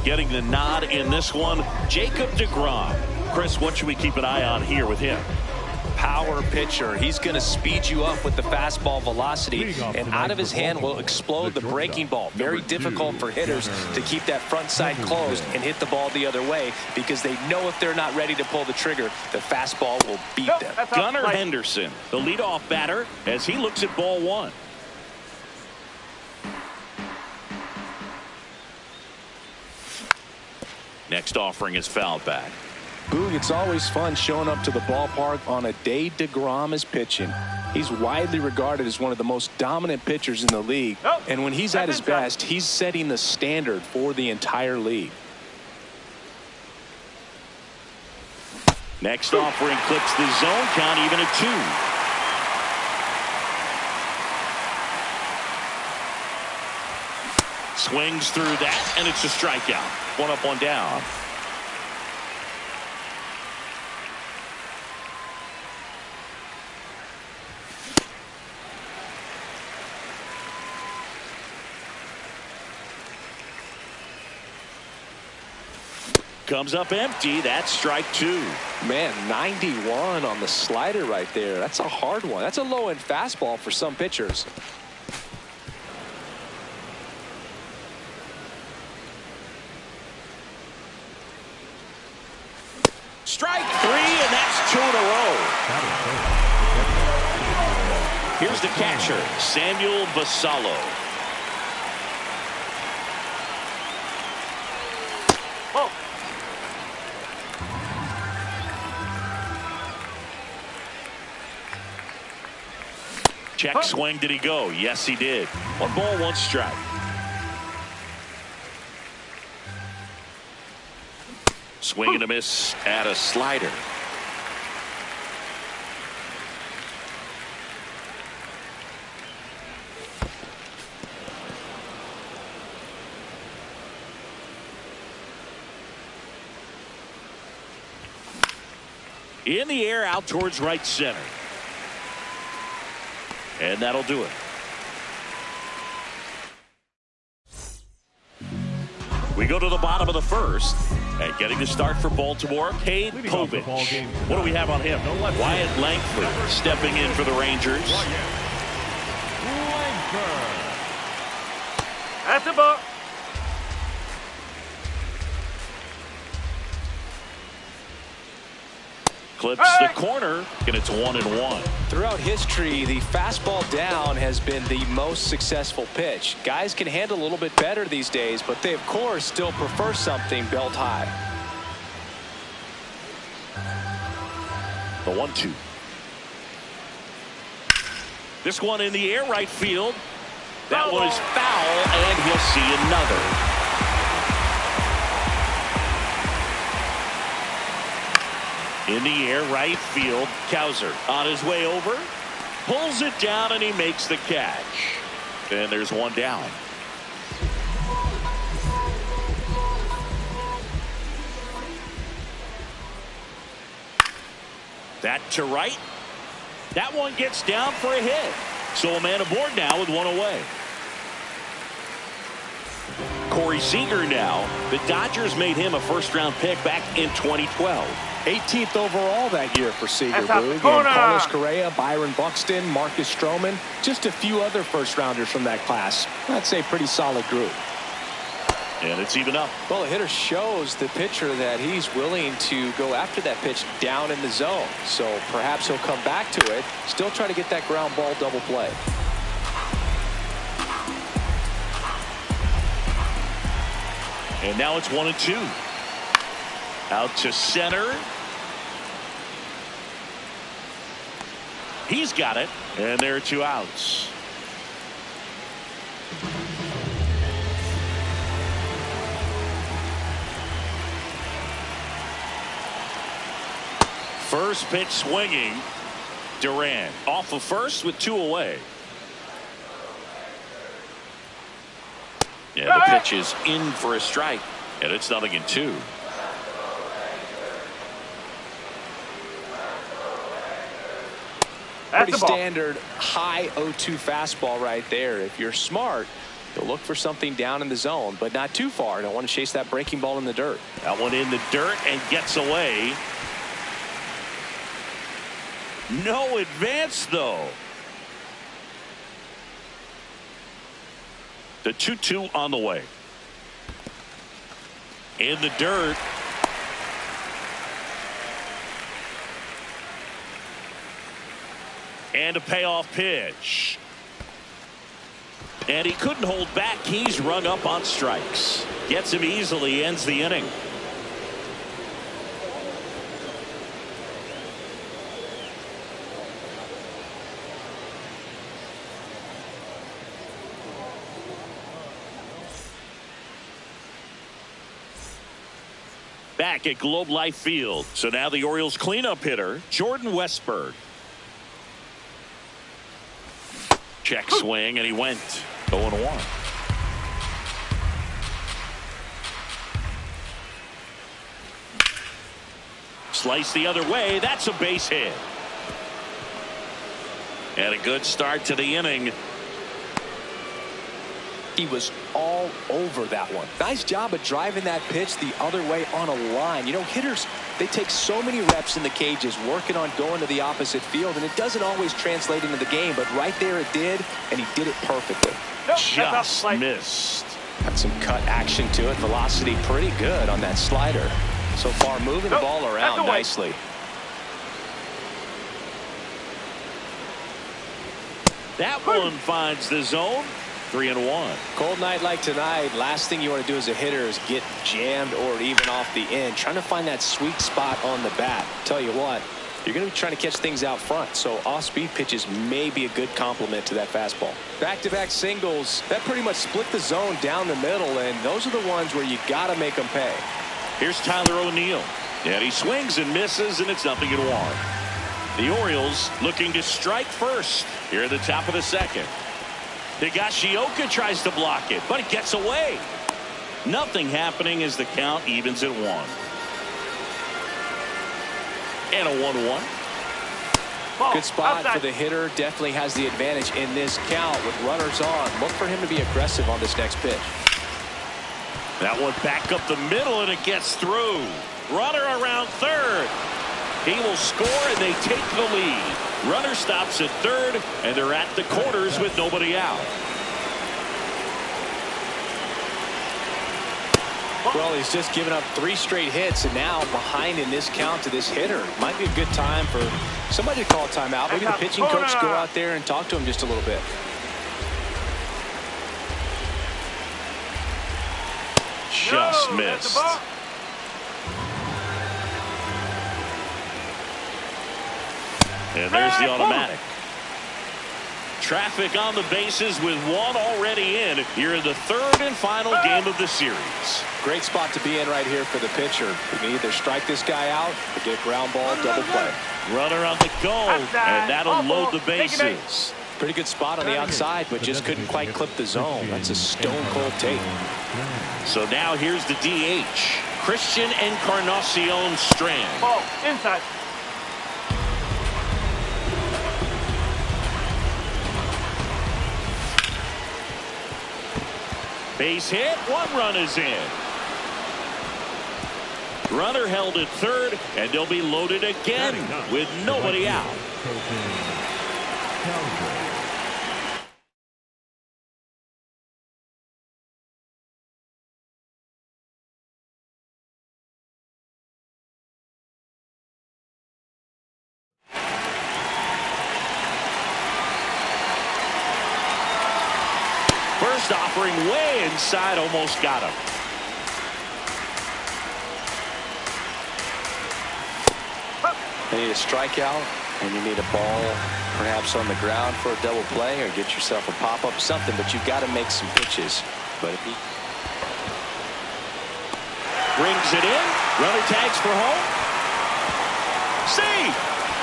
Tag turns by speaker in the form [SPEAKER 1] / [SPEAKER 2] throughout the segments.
[SPEAKER 1] Getting the nod in this one, Jacob deGrom. Chris, what should we keep an eye on here with him?
[SPEAKER 2] Power pitcher. He's going to speed you up with the fastball velocity, and out of his hand will explode the breaking ball. Very difficult for hitters to keep that front side closed and hit the ball the other way, because they know if they're not ready to pull the trigger, the fastball will beat them.
[SPEAKER 1] Gunnar Henderson, the leadoff batter, as he looks at ball one. Next offering is fouled back.
[SPEAKER 3] Boog, it's always fun showing up to the ballpark on a day deGrom is pitching. He's widely regarded as one of the most dominant pitchers in the league. And when he's at his best, he's setting the standard for the entire league.
[SPEAKER 1] Next offering clips the zone count even at 2. Swings through that, and it's a strikeout. 1 up, 1 down. Comes up empty. That's strike 2.
[SPEAKER 3] Man, 91 on the slider right there. That's a hard one. That's a low-end fastball for some pitchers.
[SPEAKER 1] Strike 3, and that's 2 in a row. Here's the catcher, Samuel Vasallo. Check swing. Did he go? Yes, he did. 1 ball, 1 strike. Swing and a miss at a slider. In the air, out towards right center. And that'll do it. We go to the bottom of the first. And getting the start for Baltimore, Cade Povich. What do we have on him? Wyatt Langford stepping in for the Rangers.
[SPEAKER 4] That's the ball.
[SPEAKER 1] Clips the corner, and it's 1-1.
[SPEAKER 3] Throughout history, the fastball down has been the most successful pitch. Guys can handle a little bit better these days, but they, of course, still prefer something belt high.
[SPEAKER 1] The 1-2. This one in the air, right field. That was foul, and he'll see another. In the air, right field. Cowser on his way over. Pulls it down, and he makes the catch. And there's 1 down. That to right. That one gets down for a hit. So a man aboard now with 1 away. Corey Seager now. The Dodgers made him a first-round pick back in 2012.
[SPEAKER 3] 18th overall that year for Seager, Boog. And Carlos Correa, Byron Buxton, Marcus Stroman, just a few other first-rounders from that class. I'd say pretty solid group.
[SPEAKER 1] And it's even up.
[SPEAKER 3] Well, the hitter shows the pitcher that he's willing to go after that pitch down in the zone. So perhaps he'll come back to it, still try to get that ground ball double play.
[SPEAKER 1] And now it's 1-2. Out to center. He's got it. And there are 2 outs. First pitch swinging. Duran off of first with 2 away. Yeah, the pitch is in for a strike. And it's 0-2.
[SPEAKER 3] Pretty standard high 0-2 fastball right there. If you're smart, He'll look for something down in the zone, but not too far. Don't want to chase that breaking ball in the dirt.
[SPEAKER 1] That one in the dirt and gets away. No advance, though. The 2-2 on the way. In the dirt. And a payoff pitch. And he couldn't hold back. He's rung up on strikes. Gets him easily, ends the inning. Back at Globe Life Field. So now the Orioles cleanup hitter, Jordan Westburg. Check swing, and he went 0-1. Slice the other way. That's a base hit. And a good start to the inning.
[SPEAKER 3] He was all over that one. Nice job of driving that pitch the other way on a line. You know, hitters, they take so many reps in the cages working on going to the opposite field, and it doesn't always translate into the game, but right there it did, and he did it perfectly.
[SPEAKER 1] Nope, just missed.
[SPEAKER 3] Got some cut action to it. Velocity pretty good on that slider. So far moving the ball around nicely.
[SPEAKER 1] That one finds the zone. 3-1.
[SPEAKER 3] Cold night like tonight, last thing you want to do as a hitter is get jammed or even off the end. Trying to find that sweet spot on the bat. Tell you what, you're going to be trying to catch things out front, so off-speed pitches may be a good complement to that fastball. Back-to-back singles, that pretty much split the zone down the middle, and those are the ones where you got to make them pay.
[SPEAKER 1] Here's Tyler O'Neill, and he swings and misses, and it's 0-1. The Orioles looking to strike first here at the top of the second. Higashioka tries to block it, but it gets away. Nothing happening as the count evens at 1. And a 1-1.
[SPEAKER 3] Good spot for the hitter. Definitely has the advantage in this count with runners on. Look for him to be aggressive on this next pitch.
[SPEAKER 1] That one back up the middle, and it gets through. Runner around third. He will score, and they take the lead. Runner stops at third, and they're at the corners with nobody out.
[SPEAKER 3] Well, he's just given up 3 straight hits, and now behind in this count to this hitter. Might be a good time for somebody to call a timeout. Maybe the pitching coach go out there and talk to him just a little bit.
[SPEAKER 1] Just missed. And there's the automatic. Traffic on the bases with one already in here in the third and final game of the series.
[SPEAKER 3] Great spot to be in right here for the pitcher. You can either strike this guy out or get ground ball, double play.
[SPEAKER 1] Runner on the go, and that'll load the bases.
[SPEAKER 3] Pretty good spot on the outside, but just couldn't quite clip the zone. That's a stone-cold take.
[SPEAKER 1] So now here's the DH, Christian Encarnacion Strand.
[SPEAKER 4] Ball inside.
[SPEAKER 1] Base hit, 1 run is in. Runner held at third, and they'll be loaded again with nobody out. First offering way inside, almost got him.
[SPEAKER 3] You need a strikeout, and you need a ball perhaps on the ground for a double play, or get yourself a pop-up, something, but you've got to make some pitches. But if he
[SPEAKER 1] brings it in, runner tags for home. See,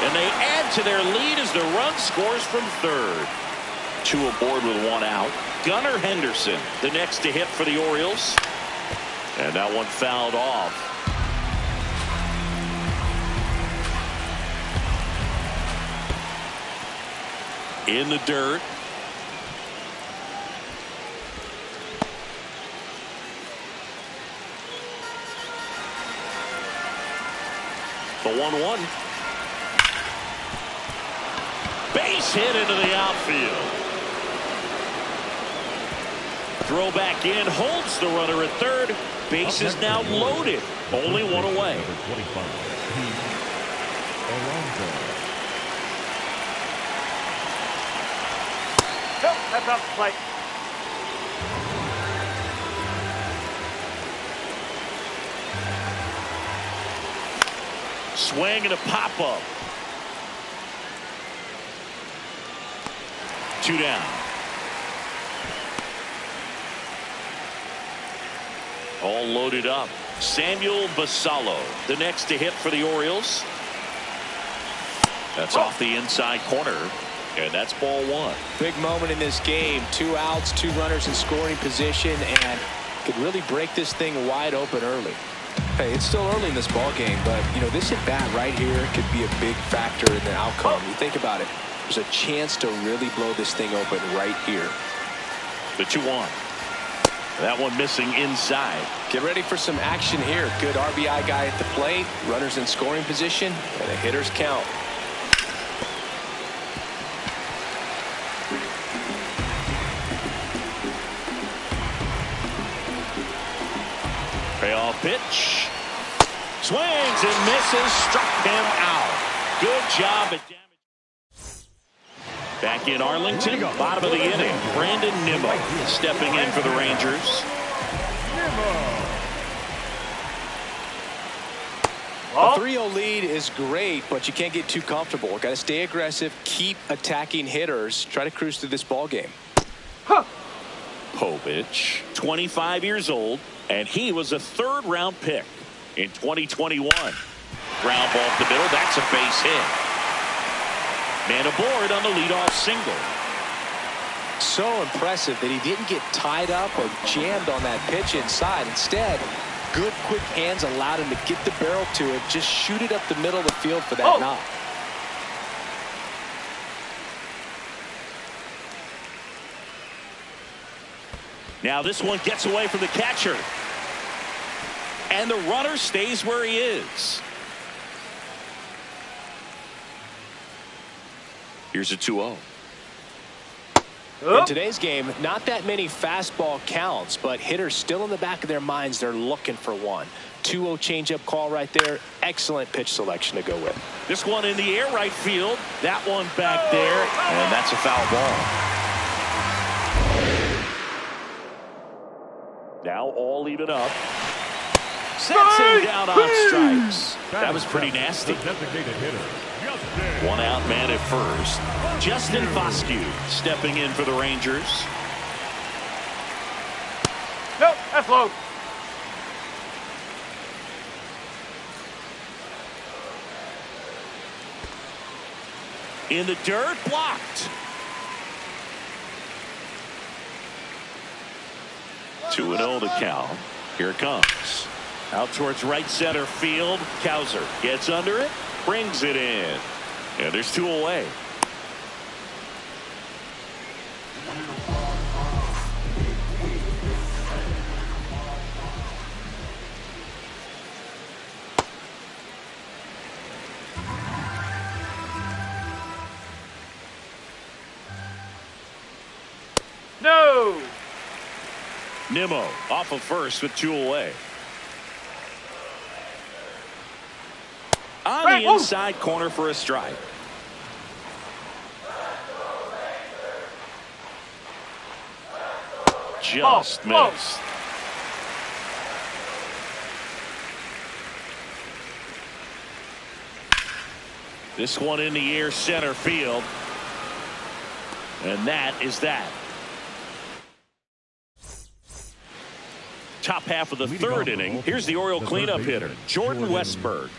[SPEAKER 1] and they add to their lead as the run scores from third. 2 aboard with 1 out. Gunnar Henderson, the next to hit for the Orioles. And that one fouled off. In the dirt. The 1-1. Base hit into the outfield. Throw back in, holds the runner at third. Base is now loaded. Only one away.
[SPEAKER 4] Nope, that's off the plate.
[SPEAKER 1] Swing and a pop-up. 2 down. All loaded up. Samuel Basallo, the next to hit for the Orioles. That's off the inside corner, and that's ball 1.
[SPEAKER 3] Big moment in this game. 2 outs, 2 runners in scoring position, and could really break this thing wide open early. Hey, it's still early in this ball game, but you know, this at bat right here could be a big factor in the outcome. You think about it. There's a chance to really blow this thing open right here.
[SPEAKER 1] The 2-1. That one missing inside.
[SPEAKER 3] Get ready for some action here. Good RBI guy at the plate, runners in scoring position, and a hitter's count.
[SPEAKER 1] Payoff pitch. Swings and misses. Struck him out. Good job at damage. Back in Arlington, bottom of the inning. Brandon Nimmo stepping in for the Rangers.
[SPEAKER 3] A 3-0 lead is great, but you can't get too comfortable. Got to stay aggressive, keep attacking hitters, try to cruise through this ball game.
[SPEAKER 1] Povich, 25 years old, and he was a 3rd-round pick in 2021. Ground ball up the middle. That's a base hit. Man aboard on the leadoff single.
[SPEAKER 3] So impressive that he didn't get tied up or jammed on that pitch inside. Instead, good quick hands allowed him to get the barrel to it, just shoot it up the middle of the field for that knock.
[SPEAKER 1] Now this one gets away from the catcher. And the runner stays where he is. Here's a 2-0.
[SPEAKER 3] In today's game, not that many fastball counts, but hitters still in the back of their minds, they're looking for one. 2-0 changeup call right there. Excellent pitch selection to go with.
[SPEAKER 1] This one in the air right field. That one back there. And that's a foul ball. Now all even up. Sets him down on strikes. That was pretty nasty. 1 out, man at first. Justin Foscue stepping in for the Rangers.
[SPEAKER 4] Nope, that's low.
[SPEAKER 1] In the dirt, blocked. 2-0 the count. Here it comes. Out towards right center field. Cowser gets under it, brings it in. And there's 2 away.
[SPEAKER 4] No.
[SPEAKER 1] Nimmo off of first with 2 away. On the inside corner for a strike. Just missed. This one in the air center field. And that is that. Top half of the 3rd inning. Here's the Oriole cleanup hitter, Jordan Westburg.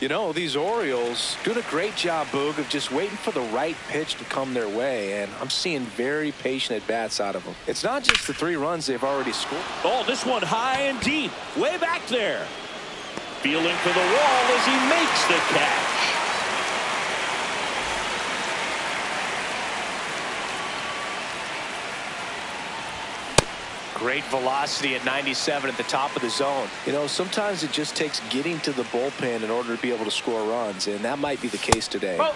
[SPEAKER 3] You know, these Orioles doing a great job, Boog, of just waiting for the right pitch to come their way, and I'm seeing very patient at-bats out of them. It's not just the 3 runs they've already scored.
[SPEAKER 1] Oh, this one high and deep, way back there. Feeling for the wall as he makes the catch.
[SPEAKER 2] Great velocity at 97 at the top of the zone.
[SPEAKER 3] You know, sometimes it just takes getting to the bullpen in order to be able to score runs, and that might be the case today.
[SPEAKER 4] Oh.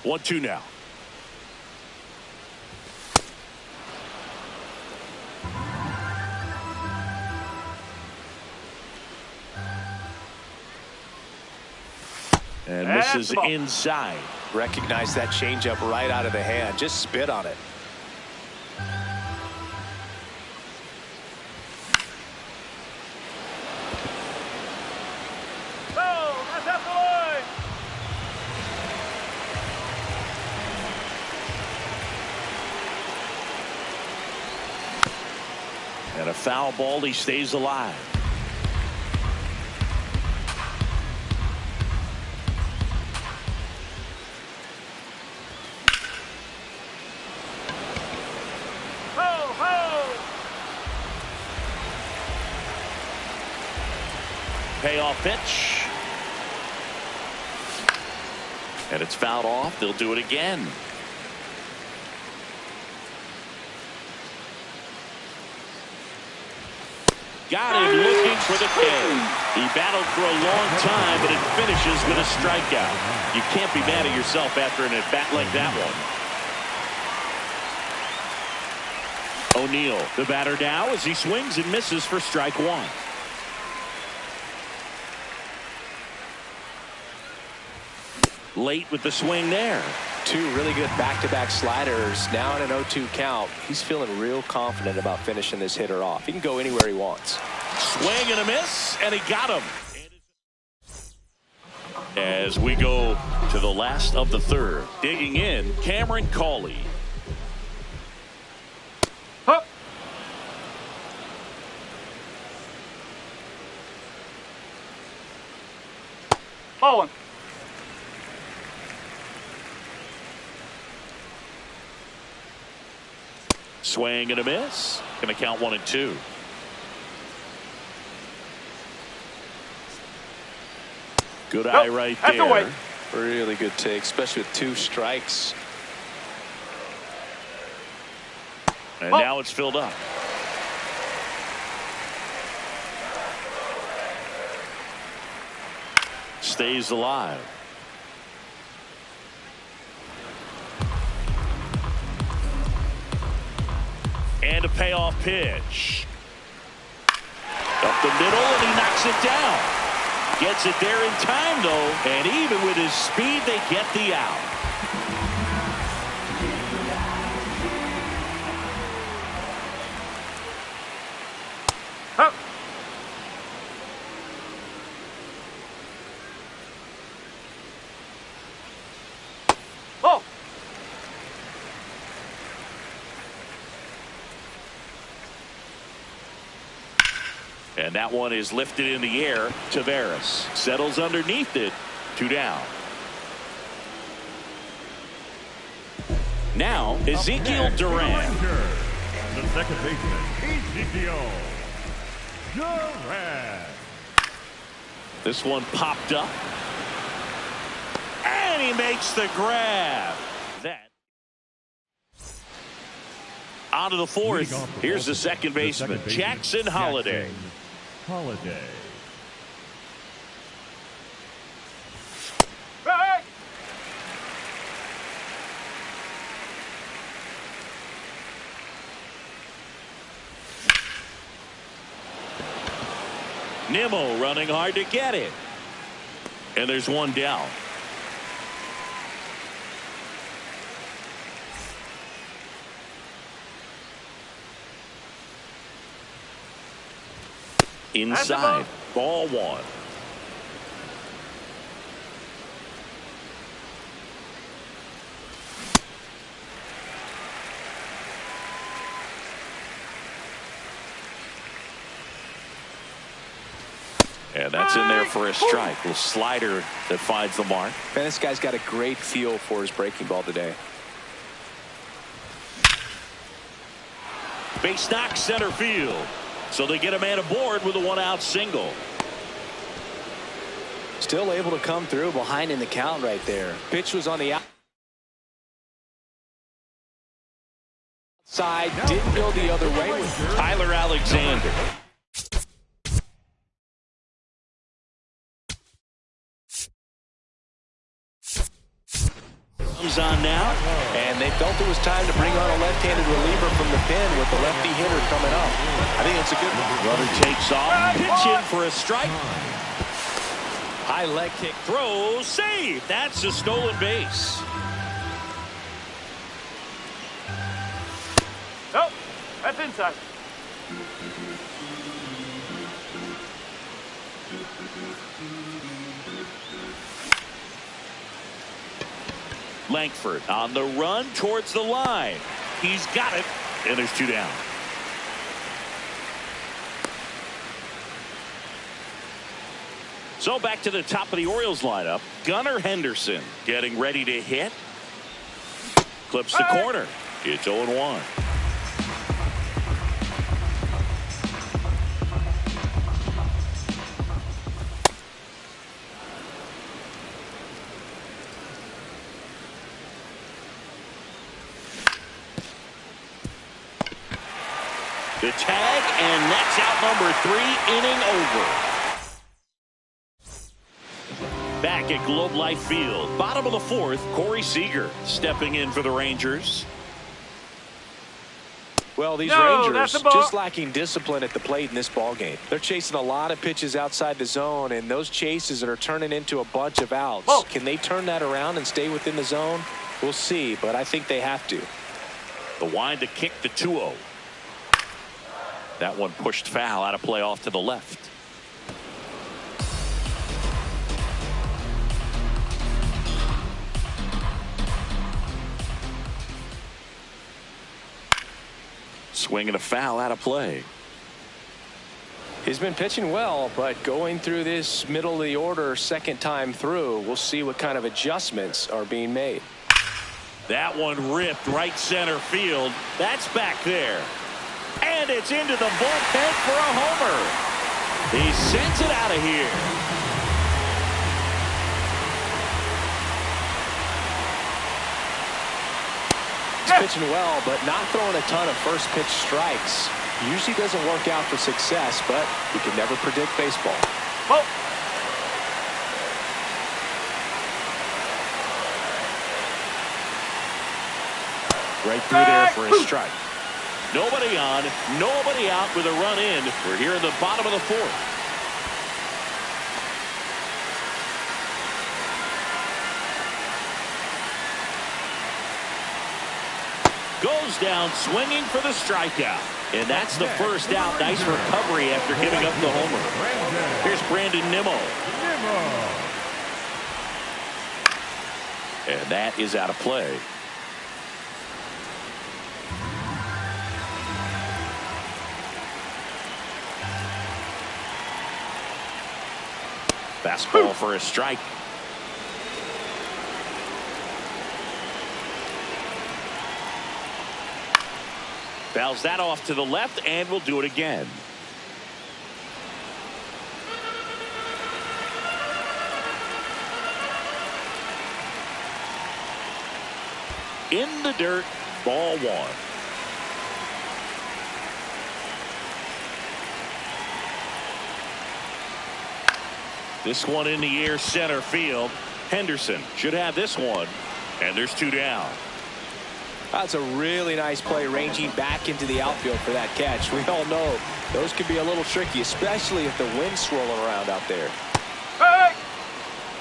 [SPEAKER 1] One, two now. And misses inside.
[SPEAKER 2] Recognize that changeup right out of the hand. Just spit on it.
[SPEAKER 4] Oh, that's up the line.
[SPEAKER 1] And a foul ball. He stays alive. Payoff pitch. And it's fouled off. They'll do it again. Got him looking for the K. He battled for a long time, but it finishes with a strikeout. You can't be mad at yourself after an at-bat like that one. O'Neill, the batter now, as he swings and misses for strike one. Late with the swing there.
[SPEAKER 2] Two really good back-to-back sliders. Now in an 0-2 count. He's feeling real confident about finishing this hitter off. He can go anywhere he wants.
[SPEAKER 1] Swing and a miss, and he got him. As we go to the last of the third, digging in, Cameron Cawley.
[SPEAKER 4] Up. Falling.
[SPEAKER 1] Swing and a miss. Going to count 1 and 2. Good eye right there.
[SPEAKER 3] Really good take, especially with 2 strikes.
[SPEAKER 1] And now it's filled up. Stays alive. And a payoff pitch. Up the middle, and he knocks it down. Gets it there in time, though, and even with his speed, they get the out.
[SPEAKER 4] Up. Oh.
[SPEAKER 1] And that one is lifted in the air. Taveras settles underneath it. 2 down. Now Ezekiel Duran.
[SPEAKER 5] The second baseman, Ezekiel Duran.
[SPEAKER 1] This one popped up. And he makes the grab. That. On to the fourth. Here's the second baseman, Jackson Holliday.
[SPEAKER 5] Holliday.
[SPEAKER 4] Hey.
[SPEAKER 1] Nimmo running hard to get it. And there's one down. Inside, ball 1. And that's in there for a strike. A little slider that finds the mark.
[SPEAKER 3] Man, this guy's got a great feel for his breaking ball today.
[SPEAKER 1] Base knock, center field. So they get a man aboard with a 1-out single.
[SPEAKER 3] Still able to come through behind in the count right there. Pitch was on the outside, didn't go the other way with
[SPEAKER 1] Tyler Alexander. Comes on now.
[SPEAKER 3] And they felt it was time to bring on a left-handed reliever from the pen with the lefty hitter coming up. I think it's a good one.
[SPEAKER 1] Runner takes off. Pitch in for a strike.
[SPEAKER 3] High leg kick.
[SPEAKER 1] Throw, save. That's a stolen base.
[SPEAKER 4] Oh, that's inside.
[SPEAKER 1] Langford on the run towards the line. He's got it, and there's 2 down. So back to the top of the Orioles lineup. Gunnar Henderson getting ready to hit. Clips the corner. It's 0-1. The tag, and that's out number 3, inning over. Back at Globe Life Field, bottom of the 4th, Corey Seager stepping in for the Rangers.
[SPEAKER 3] Well, these Rangers just lacking discipline at the plate in this ballgame. They're chasing a lot of pitches outside the zone, and those chases that are turning into a bunch of outs. Can they turn that around and stay within the zone? We'll see, but I think they have to.
[SPEAKER 1] The wind to kick the 2-0. That one pushed foul, out of play off to the left. Swing and a foul, out of play.
[SPEAKER 3] He's been pitching well, but going through this middle of the order second time through, we'll see what kind of adjustments are being made.
[SPEAKER 1] That one ripped right center field. That's back there. And it's into the bullpen for a homer. He sends it out of here.
[SPEAKER 3] He's pitching well, but not throwing a ton of first pitch strikes. Usually doesn't work out for success, but you can never predict baseball.
[SPEAKER 1] Right through there for a strike. Nobody on, nobody out with a run in. We're here in the bottom of the 4th. Goes down swinging for the strikeout. And that's the first out. Nice recovery after giving up the homer. Here's Brandon Nimmo. And that is out of play. Fastball for a strike. Fouls that off to the left, and we'll do it again. In the dirt, ball 1. This one in the air, center field. Henderson should have this one, and there's 2 down.
[SPEAKER 3] That's a really nice play, ranging back into the outfield for that catch. We all know those can be a little tricky, especially if the wind's swirling around out there.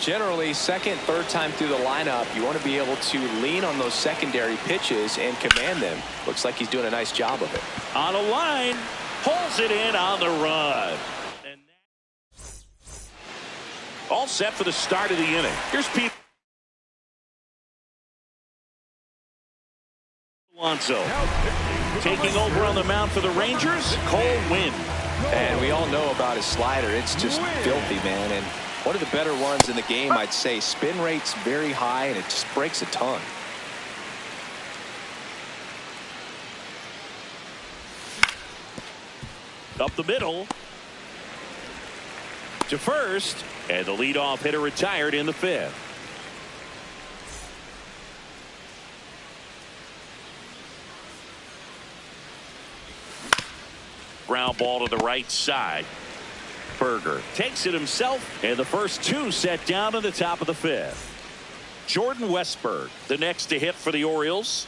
[SPEAKER 3] Generally, second, third time through the lineup, you want to be able to lean on those secondary pitches and command them. Looks like he's doing a nice job of it.
[SPEAKER 1] On a line, pulls it in on the run. All set for the start of the inning. Here's Pete Alonso taking over on the mound for the Rangers. Cole Winn.
[SPEAKER 3] And we all know about his slider. It's just filthy, man. And one of the better ones in the game, I'd say. Spin rate's very high, and it just breaks a ton.
[SPEAKER 1] Up the middle to first, and the leadoff hitter retired in the 5th. Ground ball to the right side. Berger takes it himself, and the first 2 set down in the top of the 5th. Jordan Westburg, the next to hit for the Orioles.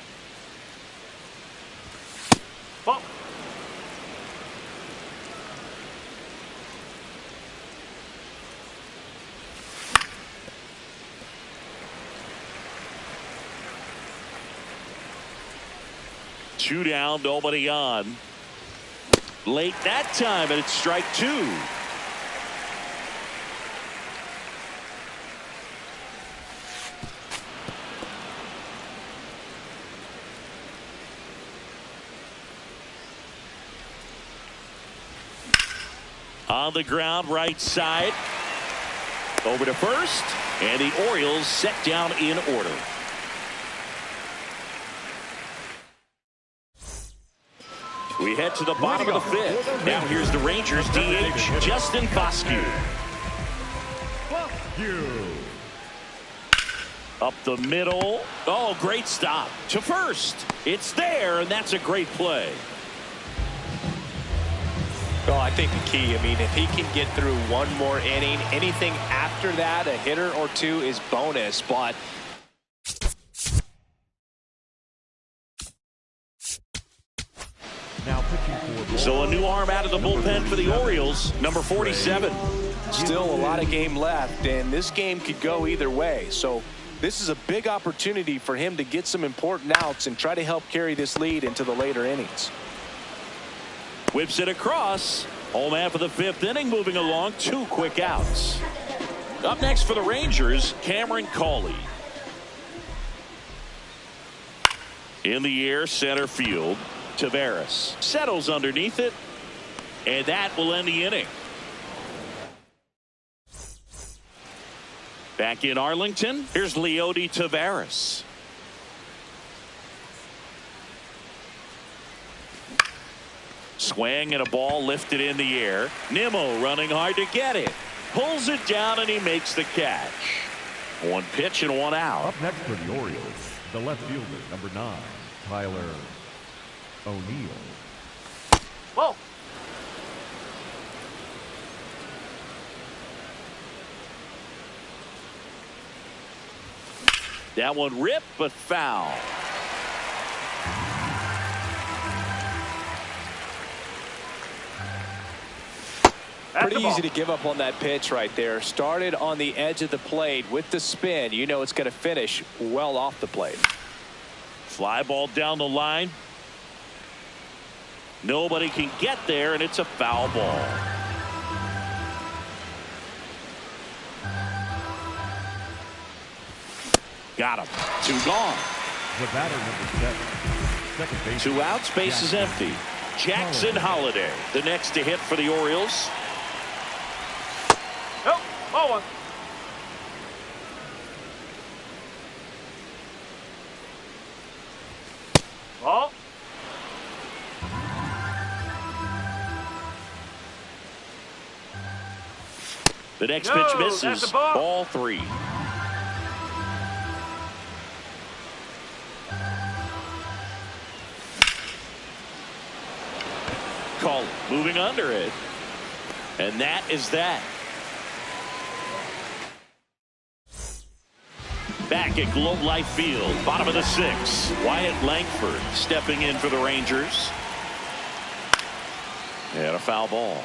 [SPEAKER 4] Ball.
[SPEAKER 1] Two down, nobody on. Late that time, and it's strike 2. On the ground, right side. Over to first, and the Orioles set down in order. We head to the bottom of the 5th. Now here's the Rangers DH, Justin Foscue. Up the middle. Oh, great stop. To first. It's there, and that's a great play.
[SPEAKER 2] Well, I think the key, I mean, if he can get through one more inning, anything after that, a hitter or 2 is bonus. But
[SPEAKER 5] Now pitching for
[SPEAKER 1] so a new arm out of the bullpen for the Orioles, number 47.
[SPEAKER 3] Still a lot of game left, and this game could go either way. So this is a big opportunity for him to get some important outs and try to help carry this lead into the later innings.
[SPEAKER 1] Whips it across. Home half of the 5th inning, moving along. 2 quick outs. Up next for the Rangers, Cameron Cawley. In the air, center field. Taveras settles underneath it, and that will end the inning. Back in Arlington, here's Leody Taveras. Swing and a ball lifted in the air. Nimmo running hard to get it. Pulls it down, and he makes the catch. 1 pitch and 1 out.
[SPEAKER 5] Up next for the Orioles, the left fielder, number 9, Tyler O'Neill.
[SPEAKER 4] Whoa.
[SPEAKER 1] That one ripped, but foul.
[SPEAKER 3] Pretty easy to give up on that pitch right there. Started on the edge of the plate with the spin. You know it's going to finish well off the plate.
[SPEAKER 1] Fly ball down the line. Nobody can get there, and it's a foul ball. Got him. 2 gone.
[SPEAKER 5] The batter, number 7, second base.
[SPEAKER 1] 2 outs, base is empty. Jackson Holliday, the next to hit for the Orioles.
[SPEAKER 4] Nope. Ball 1. Ball.
[SPEAKER 1] The next
[SPEAKER 4] No,
[SPEAKER 1] pitch
[SPEAKER 4] that's
[SPEAKER 1] misses.
[SPEAKER 4] a ball.
[SPEAKER 1] Ball 3. Call moving under it. And that is that. Back at Globe Life Field, bottom of the 6th. Wyatt Langford stepping in for the Rangers. And a foul ball.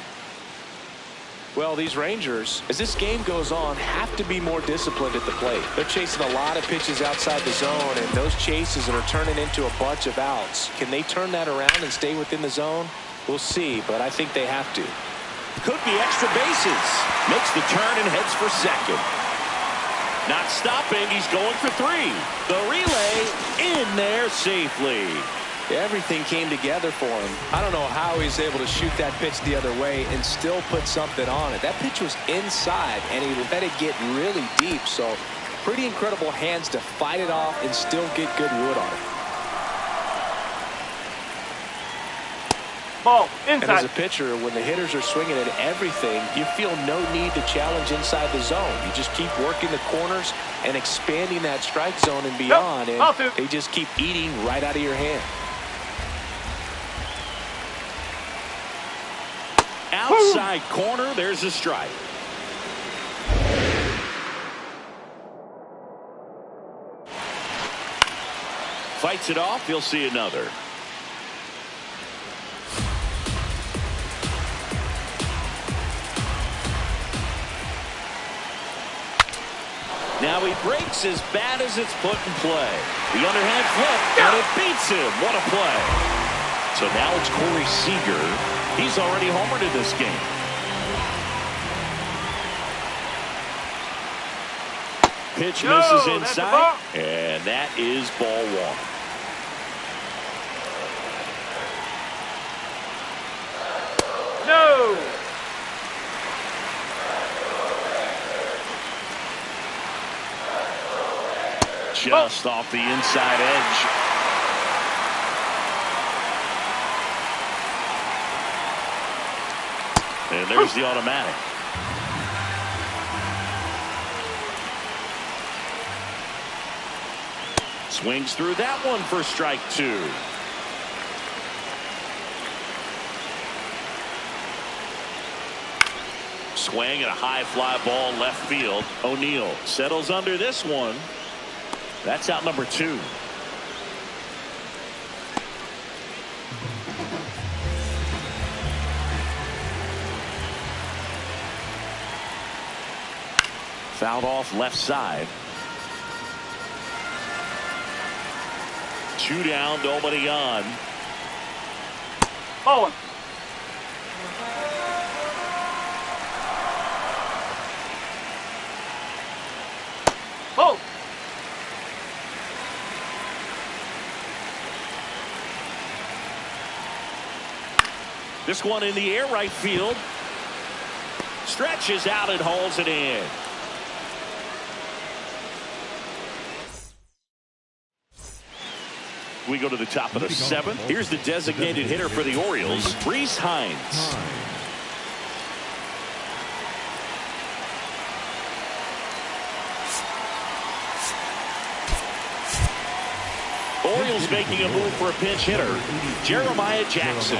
[SPEAKER 3] Well, these Rangers, as this game goes on, have to be more disciplined at the plate. They're chasing a lot of pitches outside the zone, and those chases are turning into a bunch of outs. Can they turn that around and stay within the zone? We'll see, but I think they have to.
[SPEAKER 1] Could be extra bases. Makes the turn and heads for second. Not stopping. He's going for 3. The relay in there safely.
[SPEAKER 3] Everything came together for him. I don't know how he's able to shoot that pitch the other way and still put something on it. That pitch was inside, and he let it get really deep. So pretty incredible hands to fight it off and still get good wood on it.
[SPEAKER 4] Ball,
[SPEAKER 3] And as
[SPEAKER 4] inside.
[SPEAKER 3] a pitcher, when the hitters are swinging at everything, you feel no need to challenge inside the zone. You just keep working the corners and expanding that strike zone and beyond, and they just keep eating right out of your hand.
[SPEAKER 1] Outside corner, there's a strike. Fights it off, he'll see another. Now he breaks as bad as it's put in play. The underhand flip, and it beats him. What a play. So now it's Corey Seager. He's already homered in this game. Pitch misses inside, and that is ball one.
[SPEAKER 4] No.
[SPEAKER 1] Just off the inside edge. And there's the automatic. Swings through that one for strike two. Swing and a high fly ball left field. O'Neill settles under this one. That's out number two. Fouled off left side. Two down, nobody on.
[SPEAKER 4] Ball one. Ball.
[SPEAKER 1] This one in the air right field. Stretches out and hauls it in. We go to the top of the seventh. Here's the designated hitter for the Orioles, Reese Hines. Orioles making a move for a pinch hitter, Jeremiah Jackson.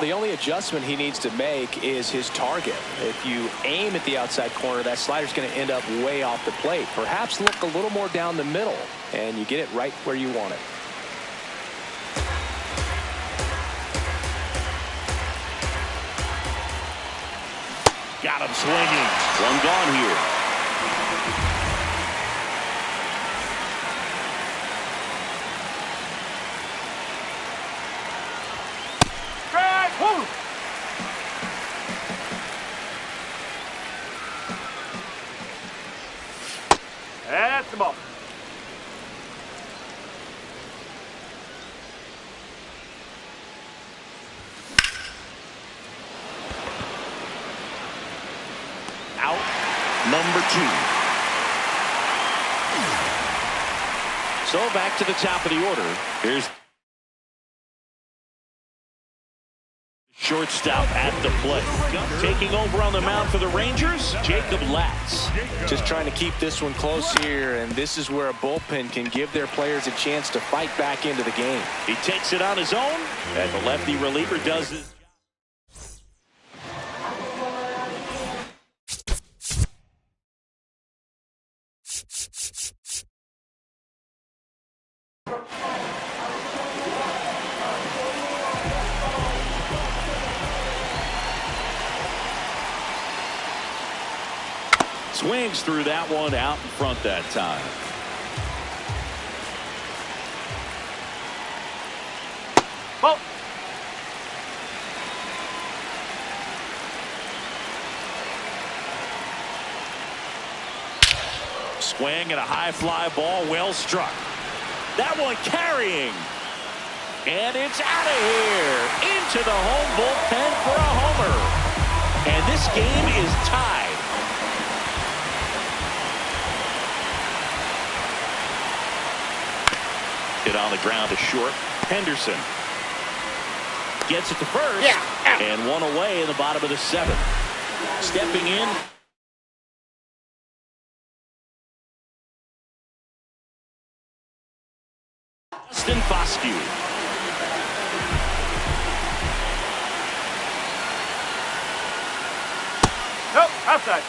[SPEAKER 3] The only adjustment he needs to make is his target. If you aim at the outside corner, that slider's going to end up way off the plate. Perhaps look a little more down the middle, and you get it right where you want it.
[SPEAKER 1] Got him swinging. One gone here.
[SPEAKER 4] That's the ball.
[SPEAKER 1] Out number two. So back to the top of the order. Here's shortstop at the plate. Taking over on the mound for the Rangers, Jacob Latz.
[SPEAKER 3] Just trying to keep this one close here, and this is where a bullpen can give their players a chance to fight back into the game.
[SPEAKER 1] He takes it on his own, and the lefty reliever does his. Swings through that one out in front that time.
[SPEAKER 4] Ball.
[SPEAKER 1] Swing and a high fly ball, well struck. That one carrying. And it's out of here. to the home bullpen for a homer. And this game is tied. Hit on the ground to short. Henderson gets it to first. And one away in the bottom of the seventh. Stepping in. Justin Foscue.
[SPEAKER 4] Nope, outside.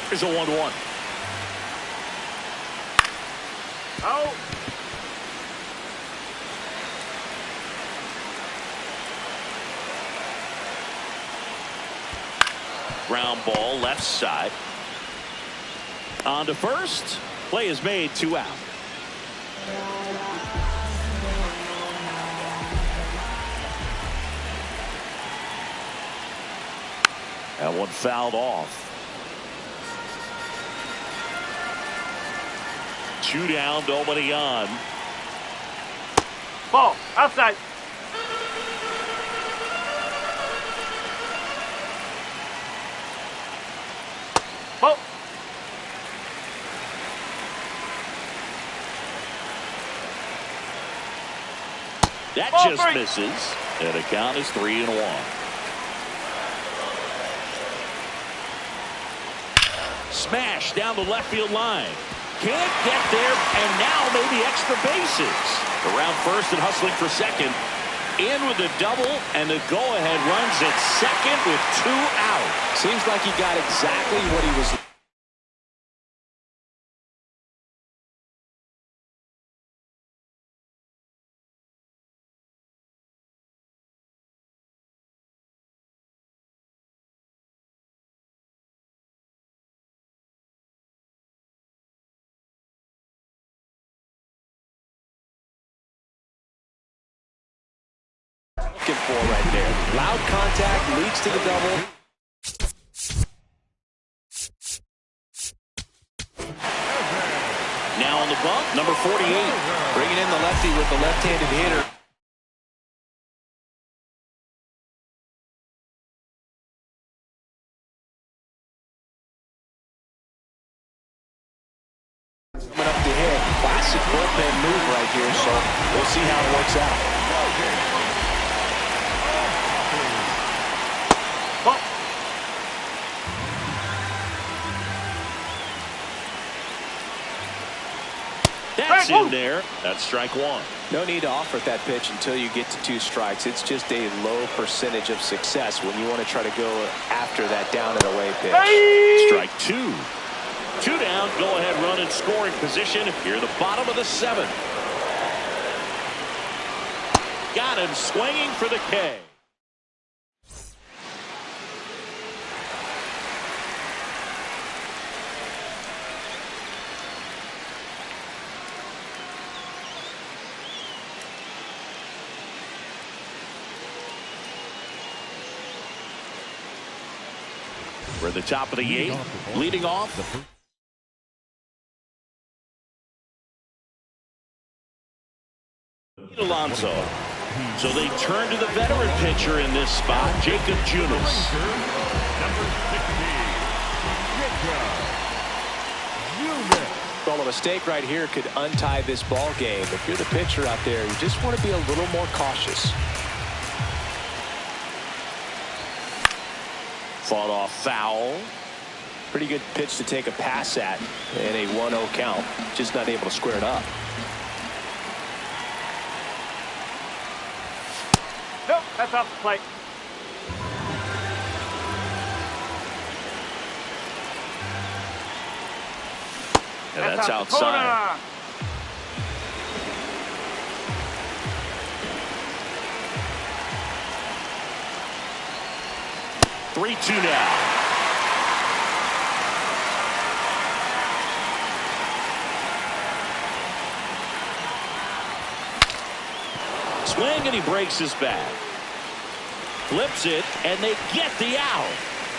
[SPEAKER 1] Here's a 1-1.
[SPEAKER 4] Oh.
[SPEAKER 1] Ground ball left side. On to first. Play is made, 2 out. That one fouled off. 2 down, nobody on.
[SPEAKER 4] Ball, outside. Ball.
[SPEAKER 1] That
[SPEAKER 4] Ball
[SPEAKER 1] just
[SPEAKER 4] three.
[SPEAKER 1] misses. And the count is 3-1. Smash down the left field line. Can't get there, and now maybe extra bases. Around first and hustling for second. In with the double, and the go-ahead runs at second with 2 out.
[SPEAKER 2] Seems like he got exactly what he was. Looking for right there. Loud contact leads to the double.
[SPEAKER 1] Now on the bump,
[SPEAKER 2] Number 48, bringing in the lefty with the left-handed hitter. Coming up to hit. Classic bullpen move right here, so we'll see how it works out.
[SPEAKER 4] Ball.
[SPEAKER 1] that's
[SPEAKER 4] Hey,
[SPEAKER 1] in there. That's strike 1.
[SPEAKER 2] No need to offer that pitch until you get to 2 strikes. It's just a low percentage of success when you want to try to go after that down and away pitch.
[SPEAKER 4] Hey.
[SPEAKER 1] Strike 2. 2 down, go-ahead run in scoring position. Here the bottom of the 7th. Got him swinging for the K. We're at the top of the 8th. Leading off. Alonso. So they turn to the veteran pitcher in this spot, Jacob Junis.
[SPEAKER 2] Well, a mistake right here could untie this ball game. If you're the pitcher out there, you just want to be a little more cautious.
[SPEAKER 1] Fought off foul.
[SPEAKER 2] Pretty good pitch to take a pass at in a 1-0 count. Just not able to square it up.
[SPEAKER 4] Nope, that's off the plate.
[SPEAKER 1] And that's
[SPEAKER 4] out the
[SPEAKER 1] outside.
[SPEAKER 4] corner.
[SPEAKER 1] Three-two now. Swing and he breaks his bat. Flips it and they get the out.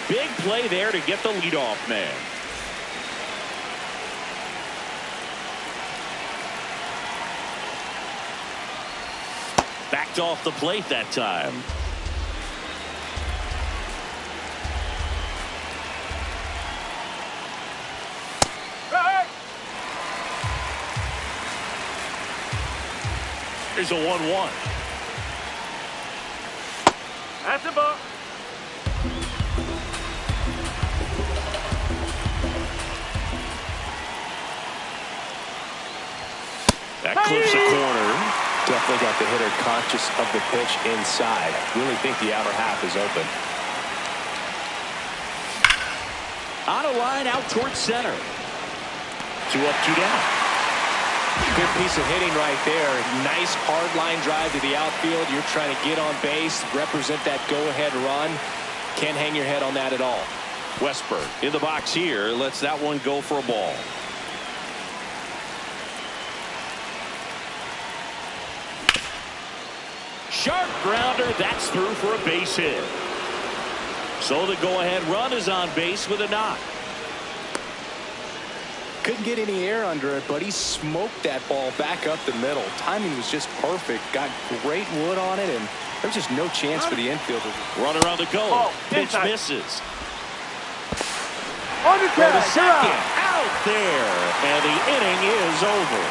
[SPEAKER 1] Big play there to get the leadoff man. Backed off the plate that time. Here's a 1-1.
[SPEAKER 4] That's a ball.
[SPEAKER 1] That clips a corner.
[SPEAKER 3] Definitely got the hitter conscious of the pitch inside. Really think the outer half is open.
[SPEAKER 1] On a line out towards center. 2 up, 2 down.
[SPEAKER 3] Good piece of hitting right there. Nice hard line drive to the outfield. You're trying to get on base, represent that go-ahead run. Can't hang your head on that at all.
[SPEAKER 1] Westberg in the box here. Lets that one go for a ball. Sharp grounder. That's through for a base hit. So the go-ahead run is on base with a knock.
[SPEAKER 3] Couldn't get any air under it, but he smoked that ball back up the middle. Timing was just perfect. Got great wood on it, and there's just no chance for the infielder.
[SPEAKER 1] Runner on the go.
[SPEAKER 4] Oh,
[SPEAKER 1] Pitch
[SPEAKER 4] inside.
[SPEAKER 1] misses.
[SPEAKER 4] On the
[SPEAKER 1] For the
[SPEAKER 4] tag,
[SPEAKER 1] second. Out there. And the inning is over.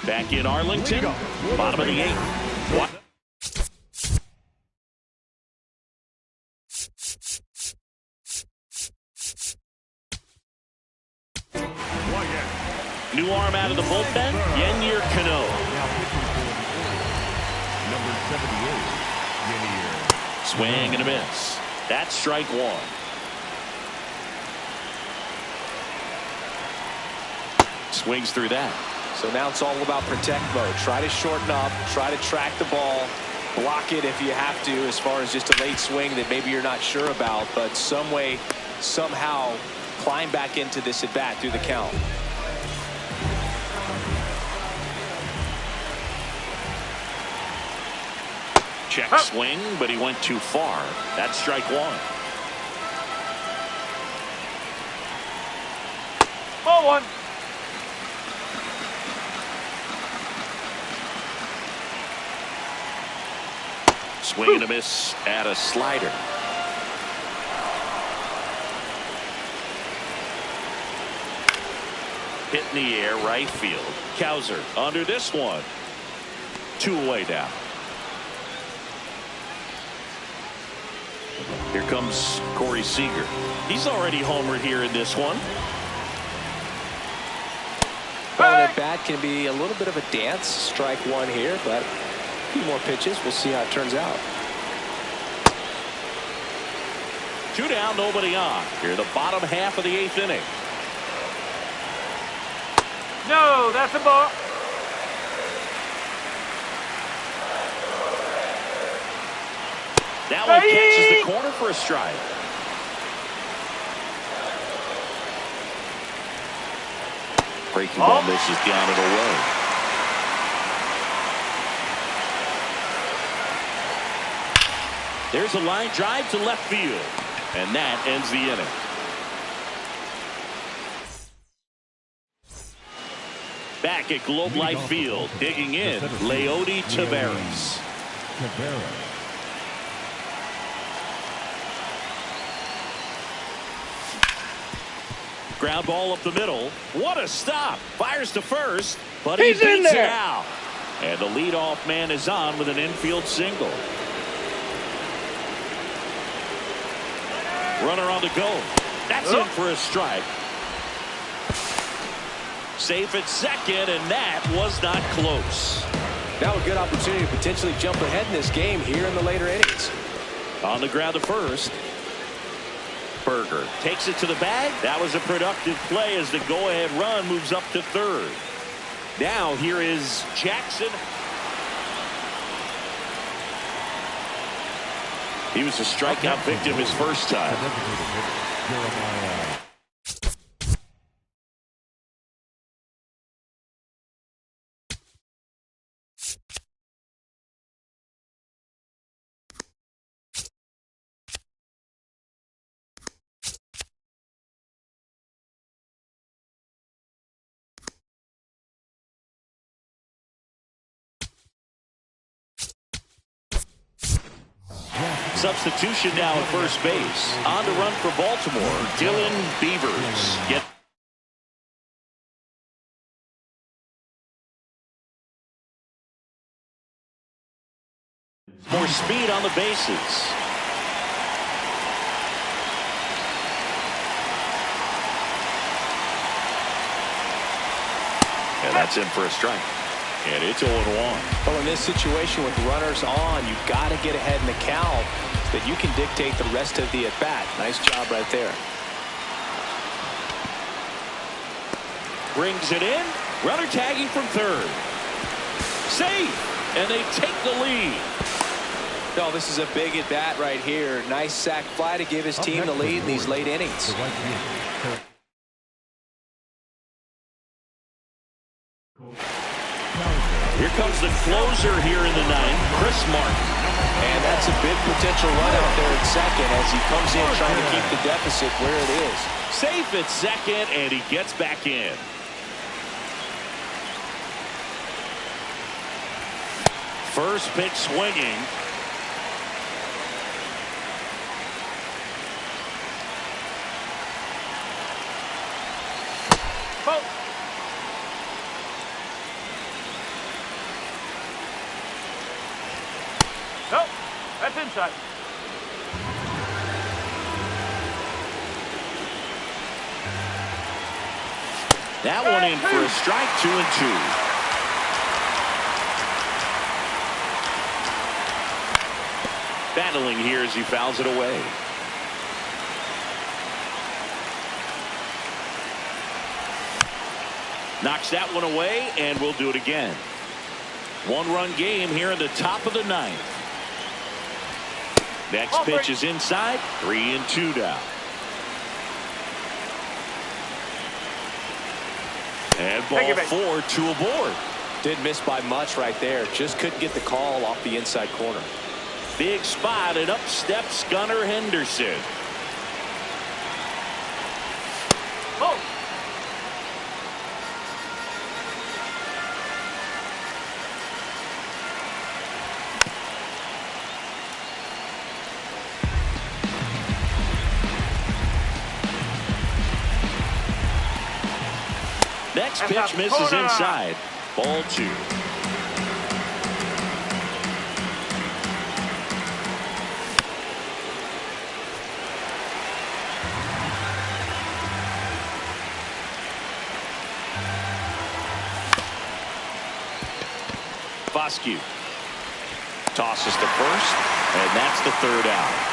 [SPEAKER 1] Back in Arlington. Bottom of the 8th. What? New arm out of the bullpen, Yennier Cano.
[SPEAKER 5] Now pitching for number 78, Yennier.
[SPEAKER 1] Swing and a miss. That's strike 1. Swings through that.
[SPEAKER 3] So now it's all about protect mode. Try to shorten up, try to track the ball, block it if you have to, as far as just a late swing that maybe you're not sure about, but some way, somehow climb back into this at bat through the count.
[SPEAKER 1] Check swing, but he went too far. That's strike 1.
[SPEAKER 4] Ball 1.
[SPEAKER 1] Swing and a miss at a slider. Hit in the air, right field. Kowser under this one. 2 away down. Here comes Corey Seager. He's already homered here in this one.
[SPEAKER 3] Well, that bat can be a little bit of a dance. Strike 1 here, but a few more pitches. We'll see how it turns out.
[SPEAKER 1] 2 down, nobody on. Here, the bottom half of the 8th inning.
[SPEAKER 4] No, that's a ball.
[SPEAKER 1] That one catches the corner for a strike. Breaking ball misses down and away. There's a line drive to left field, and that ends the inning. Back at Globe Life Field, digging in, Leody Taveras. Ground ball up the middle. What a stop. Fires to first, but he beats it out. And the leadoff man is on with an infield single. Runner on the go. That's in for a strike. Safe at second, and that was not close.
[SPEAKER 3] Now a good opportunity to potentially jump ahead in this game here in the later innings.
[SPEAKER 1] On the ground to first. Berger takes it to the bag. That was a productive play as the go-ahead run moves up to third. Now here is Jackson. He was a strikeout victim his first time.
[SPEAKER 5] Jeremiah
[SPEAKER 1] substitution now at first base. On to run for Baltimore, Dylan Beavers. More speed on the bases. And that's in for a strike. And it's 0-1.
[SPEAKER 3] Well, in this situation with runners on, you've got to get ahead in the count so that you can dictate the rest of the at-bat. Nice job right there.
[SPEAKER 1] Brings it in. Runner tagging from third. Safe. And they take the lead.
[SPEAKER 3] No, this is a big at-bat right here. Nice sac fly to give his team the lead in these late innings.
[SPEAKER 1] Here comes the closer here in the ninth, Chris Martin.
[SPEAKER 3] And that's a big potential run out there at second as he comes in trying to keep the deficit where it is.
[SPEAKER 1] Safe at second, and he gets back in. First pitch swinging.
[SPEAKER 4] Ball. Nope, that's inside.
[SPEAKER 1] That one in for a strike, 2-2. Battling here as he fouls it away. Knocks that one away, and we'll do it again. One-run game here in the top of the ninth. Next pitch is inside. 3-2 down. And ball 4, 2 aboard.
[SPEAKER 3] Didn't miss by much right there. Just couldn't get the call off the inside corner.
[SPEAKER 1] Big spot, and up steps Gunnar Henderson.
[SPEAKER 4] Oh.
[SPEAKER 1] Next pitch misses inside. Ball 2. Foscue tosses to first, and that's the third out.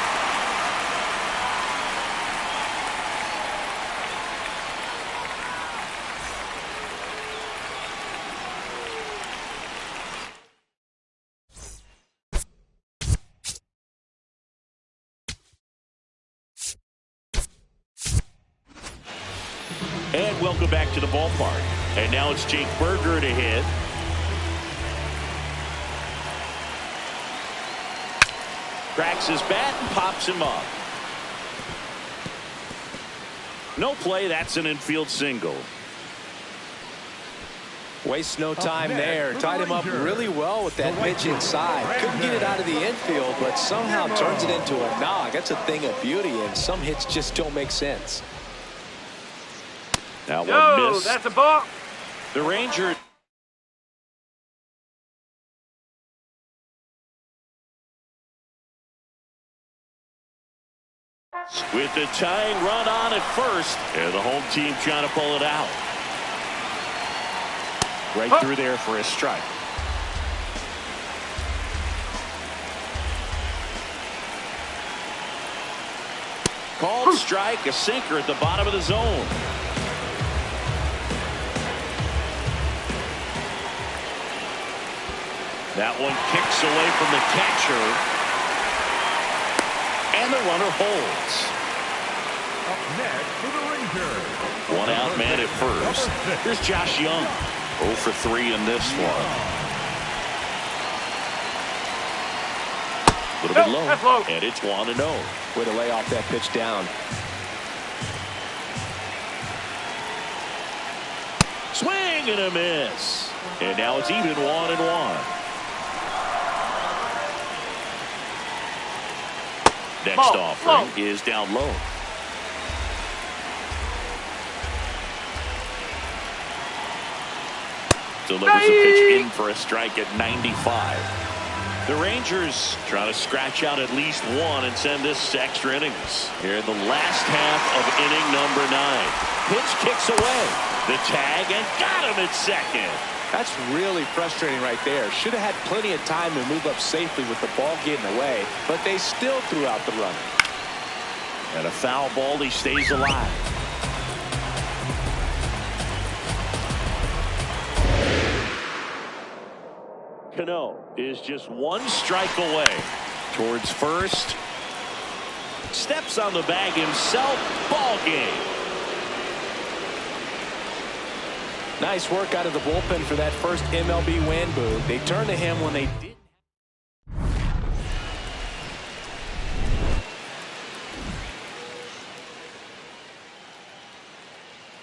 [SPEAKER 1] And welcome back to the ballpark. And now it's Jake Berger to hit. Cracks his bat and pops him up. No play. That's an infield single.
[SPEAKER 3] Wastes no time there. Tied him up really well with that pitch inside. Couldn't get it out of the infield, but somehow turns it into a knock. That's a thing of beauty, and some hits just don't make sense.
[SPEAKER 1] That one missed.
[SPEAKER 4] That's a ball.
[SPEAKER 1] The Ranger. With the tying run on at first, and the home team trying to pull it out. Right through there for a strike. Called strike, a sinker at the bottom of the zone. That one kicks away from the catcher. And the runner holds.
[SPEAKER 5] Up next for the Rangers.
[SPEAKER 1] One out man at first. Here's Josh Young. 0 for 3 in this one. A little bit low. And it's 1-0.
[SPEAKER 3] Way to lay off that pitch down.
[SPEAKER 1] Swing and a miss. And now it's even 1-1. Next offering is down low. Delivers a pitch in for a strike at 95. The Rangers trying to scratch out at least one and send this to extra innings. Here in the last half of inning number 9. Pitch kicks away. The tag and got him at second.
[SPEAKER 3] That's really frustrating right there. Should have had plenty of time to move up safely with the ball getting away, but they still threw out the run.
[SPEAKER 1] And a foul ball, he stays alive. Cano is just one strike away. Towards first. Steps on the bag himself. Ball game.
[SPEAKER 3] Nice work out of the bullpen for that first MLB win, Boo. They turned to him when they did.